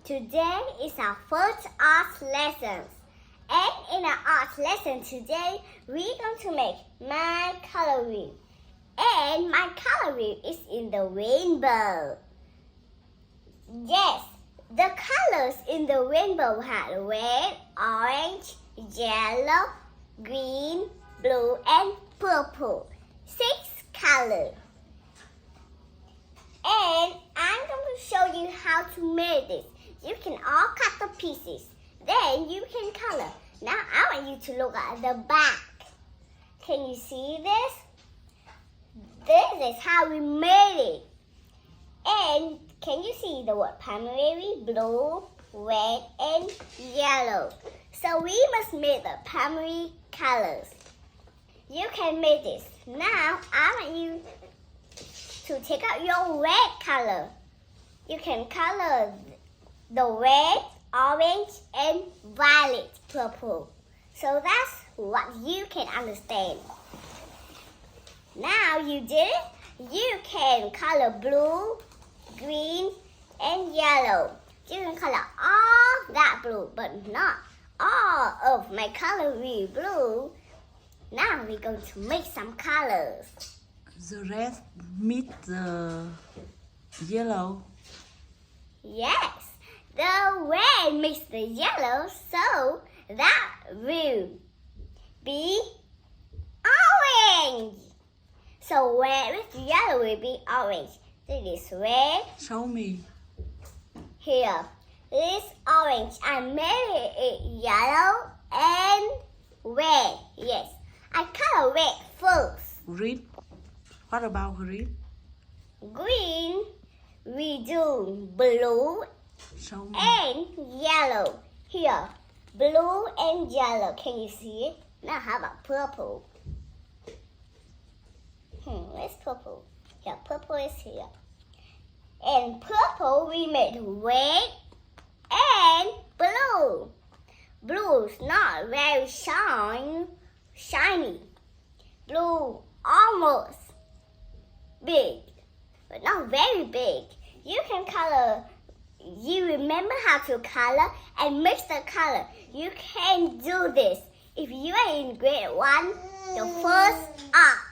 Today is our first art lesson. And in our art lesson today, we're going to make my color wheel. And my color wheel is in the rainbow. Yes, the colors in the rainbow are red, orange, yellow, green, blue, and purple. 6 colors. And I'm going to show you how to make this. You can all cut the pieces. Then you can color. Now I want you to look at the back. Can you see this? This is how we made it. And can you see the word primary, blue, red, and yellow? So we must make the primary colors. You can make this. Now I want you to take out your red color. You can color the red, orange, and violet purple. So that's what you can understand. Now you did it. You can color blue, green, and yellow. You can color all that blue, but not all of my color will be blue. Now we're going to make some colors. The red meet the yellow. Yes, the red makes the yellow, so that will be orange. So red with yellow will be orange. This is red. Show me. Here, this orange. I made it yellow and red. Yes, I color red first. Green. What about green? Green, we do blue Show me. and yellow. Here, blue and yellow. Can you see it? Now how about purple? Where's purple? Yeah, purple is here. And purple we made red and blue. Blue is not very shiny. Blue almost big, but not very big. You can color. You remember how to color and mix the color. You can do this if you are in grade 1, the first art.